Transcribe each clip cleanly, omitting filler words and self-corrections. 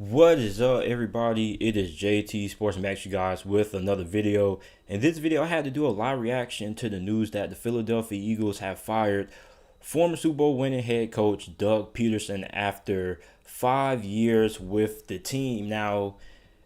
What is up, everybody? It is JT Sports Max, you guys, with another video. In this video, I had to do a live reaction to the news that the Philadelphia Eagles have fired former Super Bowl winning head coach Doug Pederson after 5 years with the team. Now,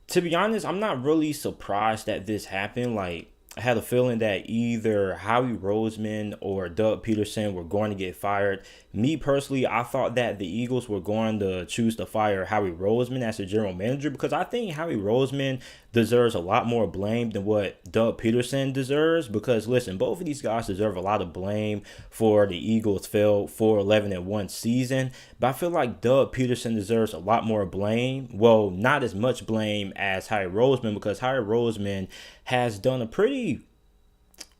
to be honest, I'm not really surprised that this happened. I had a feeling that either Howie Roseman or Doug Pederson were going to get fired. Me personally, I thought that the Eagles were going to choose to fire Howie Roseman as the general manager because I think Howie Roseman deserves a lot more blame than what Doug Pederson deserves. Because listen, both of these guys deserve a lot of blame for the Eagles' failed 4-11-1 season. But I feel like Doug Pederson deserves a lot more blame. Well, not as much blame as Howie Roseman, because Howie Roseman has done a pretty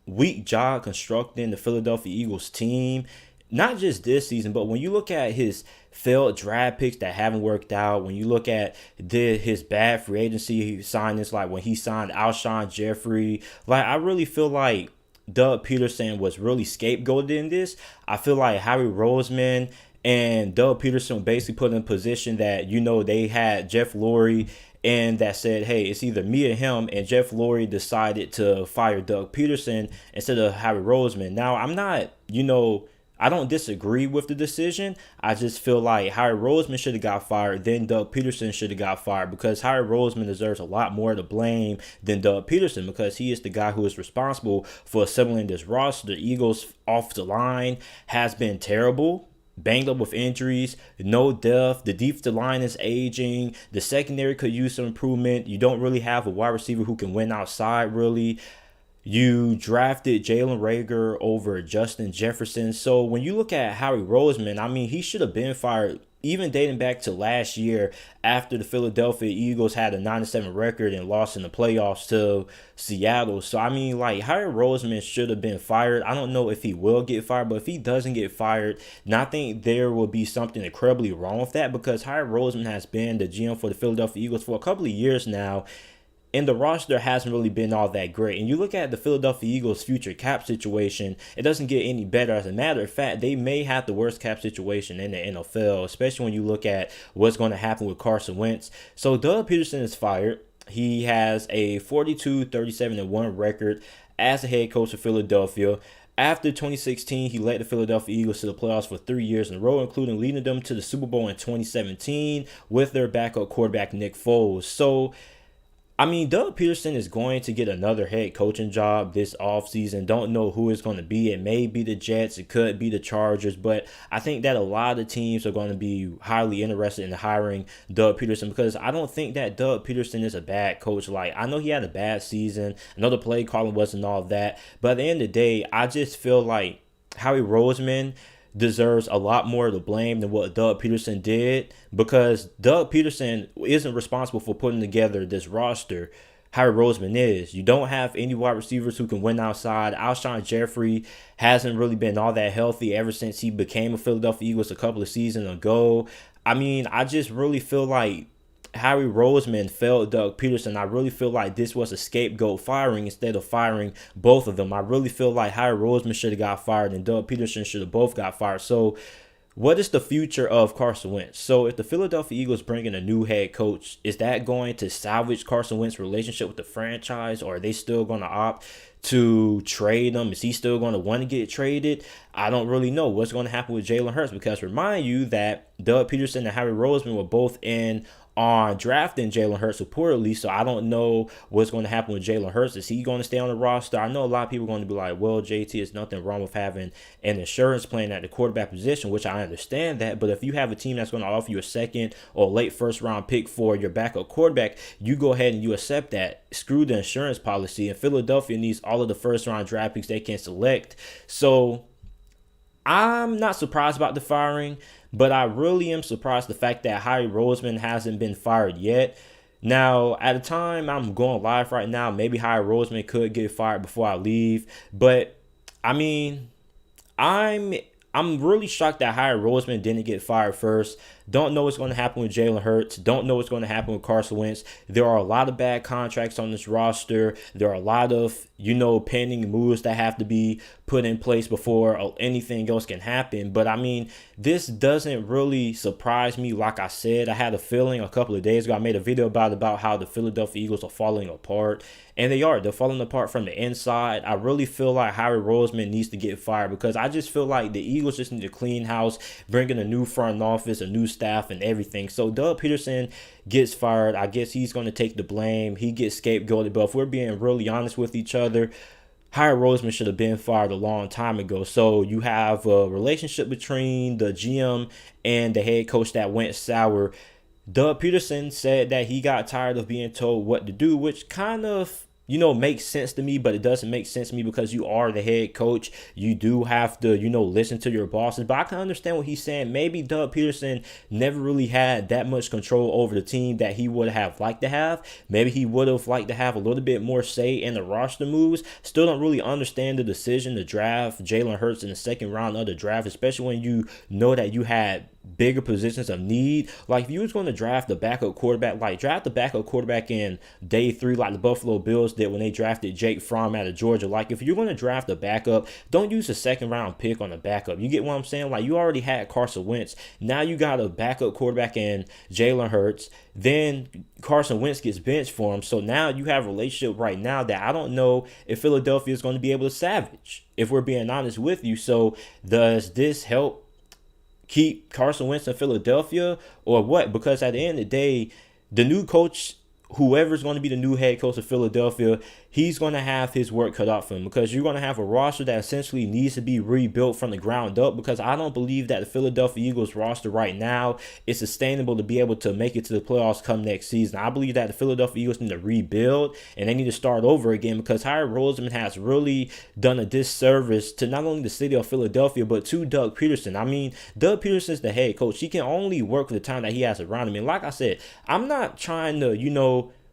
weak job constructing the Philadelphia Eagles team. Not just this season, but when you look at his failed draft picks that haven't worked out, when you look at his bad free agency signings, like when he signed Alshon Jeffrey, I really feel like Doug Pederson was really scapegoated in this. I feel like Howie Roseman and Doug Pederson basically put in a position that, they had Jeff Lurie, and that said, hey, it's either me or him, and Jeff Lurie decided to fire Doug Pederson instead of Howie Roseman. Now, I'm not, I don't disagree with the decision. I just feel like Howie Roseman should have got fired, then Doug Pederson should have got fired, because Howie Roseman deserves a lot more to blame than Doug Pederson, because he is the guy who is responsible for assembling this roster. The Eagles off the line has been terrible, banged up with injuries, no depth. The defensive line is aging. The secondary could use some improvement. You don't really have a wide receiver who can win outside, really. You drafted Jalen Reagor over Justin Jefferson. So when you look at Howie Roseman, I mean, he should have been fired even dating back to last year after the Philadelphia Eagles had a 9-7 record and lost in the playoffs to Seattle. So, I mean, Howie Roseman should have been fired. I don't know if he will get fired, but if he doesn't get fired, then I think there will be something incredibly wrong with that, because Howie Roseman has been the GM for the Philadelphia Eagles for a couple of years now, and the roster hasn't really been all that great. And you look at the Philadelphia Eagles' future cap situation, it doesn't get any better. As a matter of fact, they may have the worst cap situation in the NFL, especially when you look at what's going to happen with Carson Wentz. So Doug Pederson is fired. He has a 42-37-1 record as a head coach of Philadelphia. After 2016, he led the Philadelphia Eagles to the playoffs for 3 years in a row, including leading them to the Super Bowl in 2017 with their backup quarterback, Nick Foles. So, I mean, Doug Pederson is going to get another head coaching job this offseason. Don't know who it's going to be. It may be the Jets. It could be the Chargers. But I think that a lot of teams are going to be highly interested in hiring Doug Pederson, because I don't think that Doug Pederson is a bad coach. I know he had a bad season. Another play calling wasn't all that. But at the end of the day, I just feel like Howie Roseman deserves a lot more to blame than what Doug Pederson did, because Doug Pederson isn't responsible for putting together this roster. Howie Roseman is. You don't have any wide receivers who can win outside. Alshon Jeffrey hasn't really been all that healthy ever since he became a Philadelphia Eagles a couple of seasons ago. I mean, I just really feel like Howie Roseman failed Doug Pederson. I really feel like this was a scapegoat firing instead of firing both of them. I really feel like Howie Roseman should have got fired and Doug Pederson should have both got fired. So what is the future of Carson Wentz? So if the Philadelphia Eagles bring in a new head coach, is that going to salvage Carson Wentz's relationship with the franchise, or are they still going to opt to trade him? Is he still going to want to get traded? I don't really know what's going to happen with Jalen Hurts, because remind you that Doug Pederson and Howie Roseman were both in on drafting Jalen Hurts reportedly. So I don't know what's going to happen with Jalen Hurts. Is he going to stay on the roster? I know a lot of people are going to be like, well, JT, there's nothing wrong with having an insurance plan at the quarterback position, which I understand that. But if you have a team that's going to offer you a second or late first round pick for your backup quarterback, you go ahead and you accept that. Screw the insurance policy. And Philadelphia needs all of the first round draft picks they can select. So I'm not surprised about the firing, but I really am surprised the fact that Howie Roseman hasn't been fired yet. Now, at the time I'm going live right now, maybe Howie Roseman could get fired before I leave. But, I mean, I'm really shocked that Howie Roseman didn't get fired first. Don't know what's going to happen with Jalen Hurts. Don't know what's going to happen with Carson Wentz. There are a lot of bad contracts on this roster. There are a lot of, pending moves that have to be put in place before anything else can happen. But I mean, this doesn't really surprise me. Like I said, I had a feeling a couple of days ago. I made a video about how the Philadelphia Eagles are falling apart. And they are. They're falling apart from the inside. I really feel like Harry Roseman needs to get fired, because I just feel like the Eagles just need to clean house, bring in a new front office, a new staff, and everything. So Doug Pederson gets fired. I guess he's going to take the blame. He gets scapegoated. But if we're being really honest with each other, Harry Roseman should have been fired a long time ago. So you have a relationship between the GM and the head coach that went sour. Doug Pederson said that he got tired of being told what to do, which kind of, makes sense to me, but it doesn't make sense to me because you are the head coach. You do have to, listen to your bosses. But I can understand what he's saying. Maybe Doug Pederson never really had that much control over the team that he would have liked to have. Maybe he would have liked to have a little bit more say in the roster moves. Still don't really understand the decision to draft Jalen Hurts in the second round of the draft, especially when you know that you had bigger positions of need. Like, if you was going to draft the backup quarterback, like draft the backup quarterback in day 3, like the Buffalo Bills did when they drafted Jake Fromm out of Georgia. Like, if you're going to draft a backup, don't use a second round pick on a backup. You get what I'm saying? Like, you already had Carson Wentz. Now you got a backup quarterback in Jalen Hurts. Then Carson Wentz gets benched for him. So now you have a relationship right now that I don't know if Philadelphia is going to be able to salvage, if we're being honest with you. So does this help keep Carson Wentz in Philadelphia or what? Because at the end of the day, the new coach, whoever's going to be the new head coach of Philadelphia, he's going to have his work cut out for him, because you're going to have a roster that essentially needs to be rebuilt from the ground up, because I don't believe that the Philadelphia Eagles roster right now is sustainable to be able to make it to the playoffs come next season. I believe that the Philadelphia Eagles need to rebuild and they need to start over again, because Harry Roseman has really done a disservice to not only the city of Philadelphia, but to Doug Pederson. I mean, Doug Pederson is the head coach. He can only work with the time that he has around him. And like I said, I'm not trying to,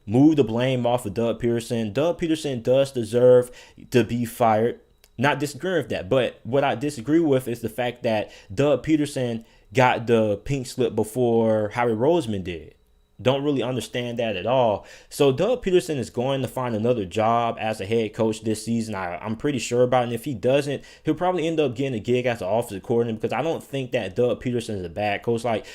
move the blame off of Doug Pederson. Doug Pederson does deserve to be fired. Not disagreeing with that. But what I disagree with is the fact that Doug Pederson got the pink slip before Harry Roseman did. Don't really understand that at all. So Doug Pederson is going to find another job as a head coach this season. I'm pretty sure about it. And if he doesn't, he'll probably end up getting a gig as an offensive coordinator, because I don't think that Doug Pederson is a bad coach. Like,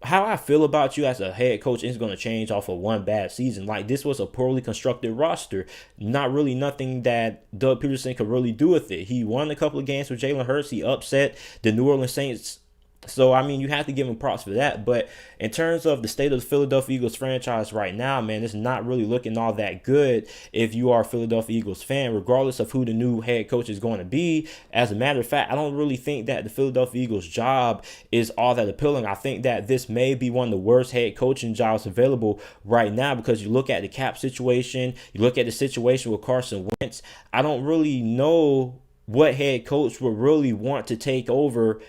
how I feel about you as a head coach isn't going to change off of one bad season. Like, this was a poorly constructed roster. Not really nothing that Doug Pederson could really do with it. He won a couple of games with Jalen Hurts. He upset the New Orleans Saints. So, I mean, you have to give him props for that. But in terms of the state of the Philadelphia Eagles franchise right now, man, it's not really looking all that good if you are a Philadelphia Eagles fan, regardless of who the new head coach is going to be. As a matter of fact, I don't really think that the Philadelphia Eagles job is all that appealing. I think that this may be one of the worst head coaching jobs available right now, because you look at the cap situation, you look at the situation with Carson Wentz. I don't really know what head coach would really want to take over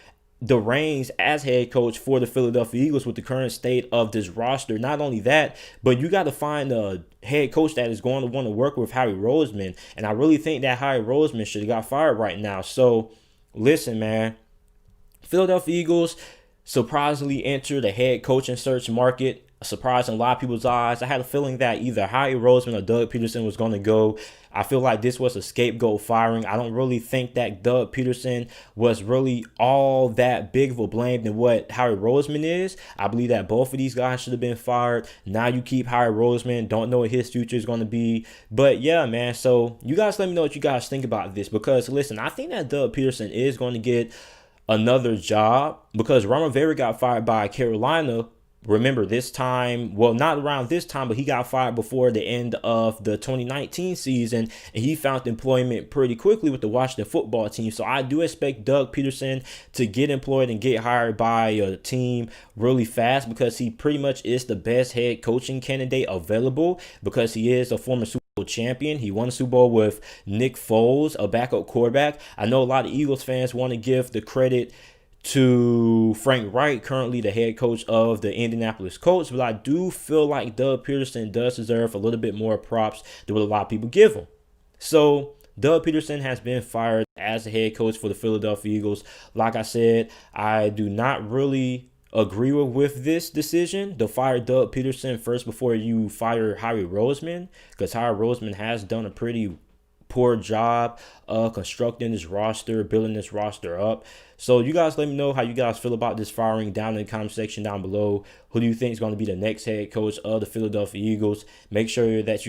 the reins as head coach for the Philadelphia Eagles with the current state of this roster. Not only that, but you got to find a head coach that is going to want to work with Harry Roseman. And I really think that Harry Roseman should have got fired right now. So listen, man, Philadelphia Eagles surprisingly enter the head coaching search market. A surprise in a lot of people's eyes. I had a feeling that either Harry Roseman or Doug Pederson was going to go. I feel like this was a scapegoat firing. I don't really think that Doug Pederson was really all that big of a blame than what Harry Roseman is. I believe that both of these guys should have been fired. Now you keep Harry Roseman. Don't know what his future is going to be. But yeah, man. So you guys let me know what you guys think about this, because listen, I think that Doug Pederson is going to get another job, because Ron Rivera got fired by Carolina. Remember this time, well, not around this time, but he got fired before the end of the 2019 season, and he found employment pretty quickly with the Washington football team. So I do expect Doug Pederson to get employed and get hired by a team really fast, because he pretty much is the best head coaching candidate available, because he is a former Super Bowl champion. He won a Super Bowl with Nick Foles, a backup quarterback. I know a lot of Eagles fans want to give the credit to Frank Reich, currently the head coach of the Indianapolis Colts, but I do feel like Doug Pederson does deserve a little bit more props than what a lot of people give him. So Doug Pederson has been fired as the head coach for the Philadelphia Eagles. Like I said, I do not really agree with this decision to fire Doug Pederson first before you fire Harry Roseman, because Harry Roseman has done a pretty poor job constructing this roster, building this roster up. So you guys let me know how you guys feel about this firing down in the comment section down below. Who do you think is going to be the next head coach of the Philadelphia Eagles? Make sure that you